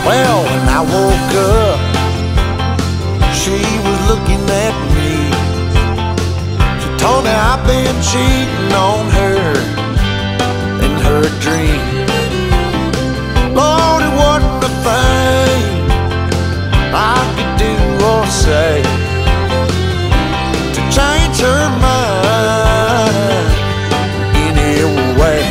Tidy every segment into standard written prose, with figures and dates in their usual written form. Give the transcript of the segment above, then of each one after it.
Well, when I woke up, she was looking at me. She told me I've been cheating on her in her dream. Lord, it wasn't a thing I could do or say to change her mind any way.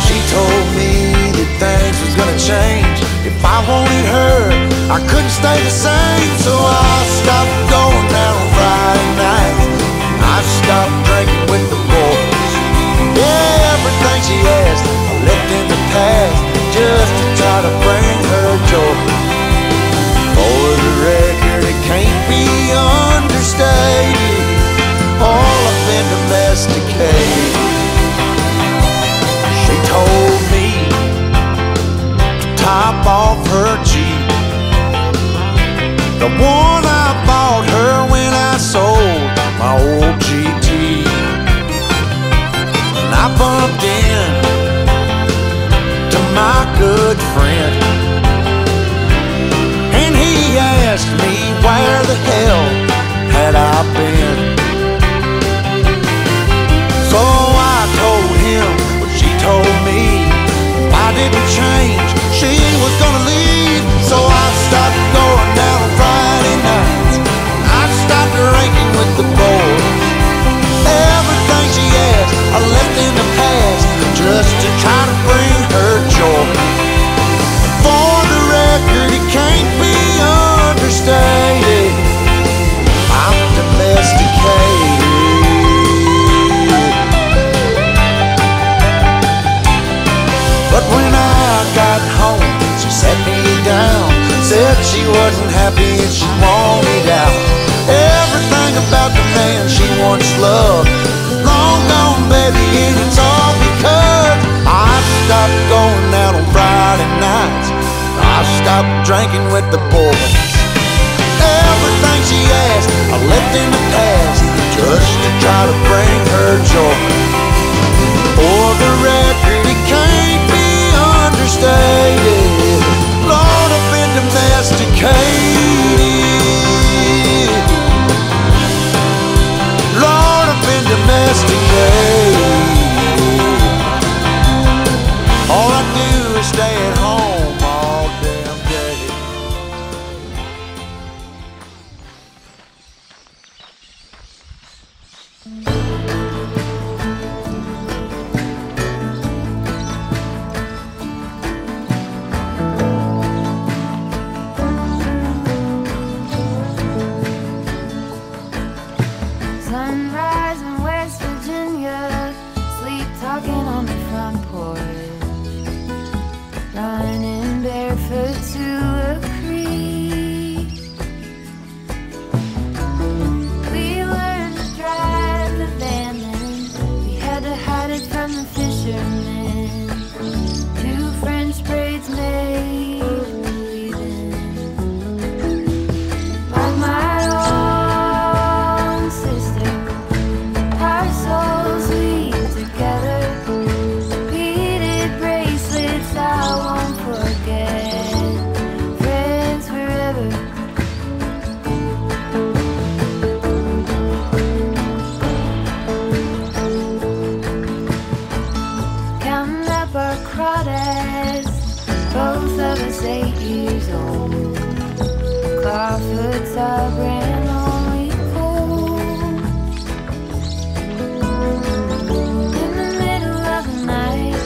She told me that things was gonna change. If I wanted her, I couldn't stay the same. So I stopped going out on Friday nights. I stopped drinking with the boys. Yeah, everything she asked I left in the past, just to try to bring her joy. For the record, it can't be understated, all I've been domesticated. She told me to top off her Jeep, the one I bought her when I sold my old GT. And I bumped in to my good friend, and he asked me where the hell had I been. So I told him what she told me. If I didn't change, she was gonna leave. So I stopped going down on Friday nights. I stopped drinking with the boys. Everything she asked I left in the past, just to try to bring her joy. For the record, it can't be understated, I'm domesticated. But when I got home, she sat me down, said she wasn't happy and she wanted out. Everything about the man she once loved is long gone, baby, and it's all because I stopped going out on Friday nights. I stopped drinking with the boys. Everything she asked I left in the past, just to try to bring her joy. For the record, it can't be understated, Lord, I've been domesticated. Lord, I've been domesticated. All I do is stay at home all damn day. Sunrise in West Virginia, sleep talking on the front porch, running barefoot to a creek. We learned to drive the van then, we had to hide it from the fishermen. 2 French braids made breathing like my own sister. Our souls weave together, beaded bracelets I won't forget. Friends forever. Counting up our crawdads, both of us 8 years old. Clawfoot top ran only cold. In the middle of the night,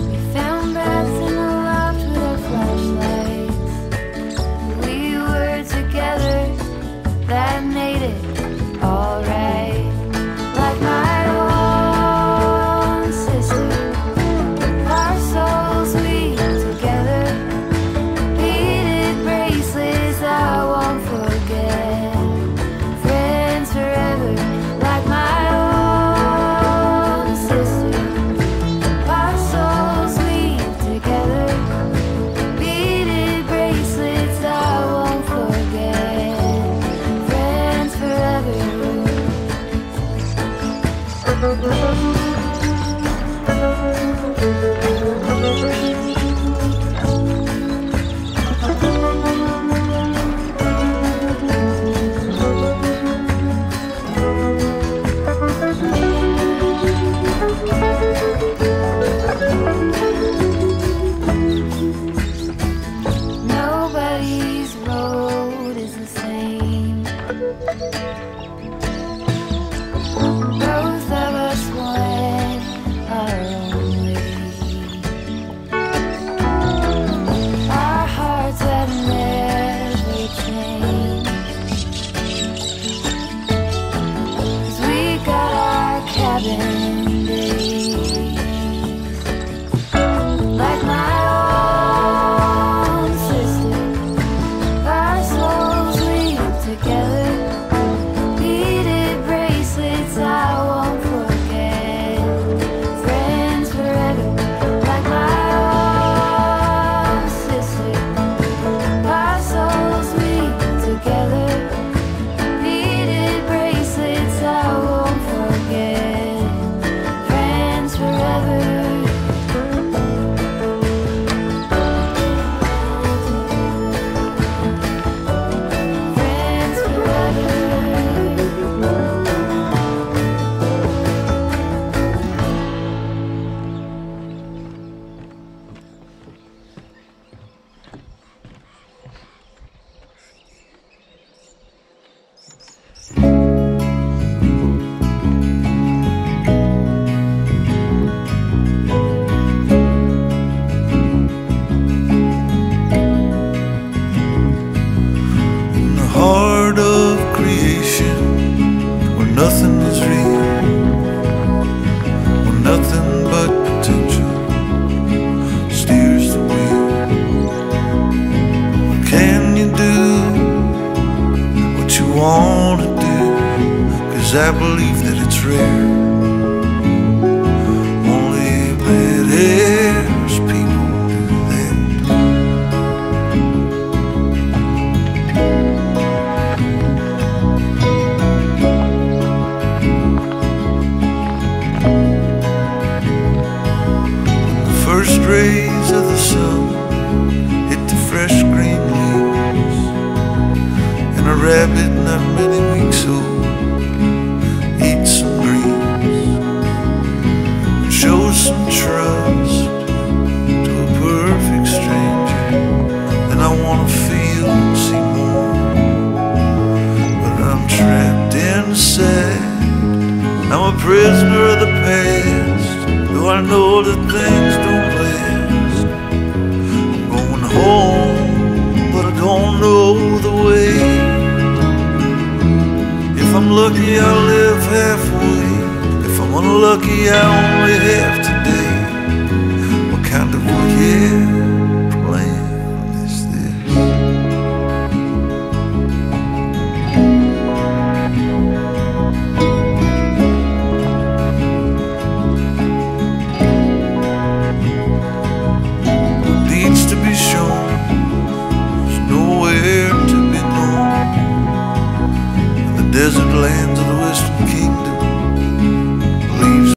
we found bats in the loft with our flashlights. We were together, that made it alright. Like my own sister, our souls weave together, beaded bracelets I won't forget. Both of us went our own way. Our hearts have never changed, 'cause we got our cabin days. Like my own sister, our souls weave together. Beaded bracelets I won't forget. Friends forever, like my own sister. Our souls weave together. Beaded bracelets I won't forget. Friends forever. Friends forever. In the heart of creation, where nothing is real, where nothing but potential steers the wheel. Can you do what you want to do? 'Cause I believe that it's rare. Only badass people do that. The first rays of the sun hit the fresh green leaves, and a rabbit not many weeks old eats some greens and shows some trust to a perfect stranger. And I wanna feel and see more, but I'm trapped inside. I'm a prisoner of the past, though I know that things don't last. I'm going home, but I don't know the way. If I'm lucky, I'll live halfway. If I'm unlucky, I only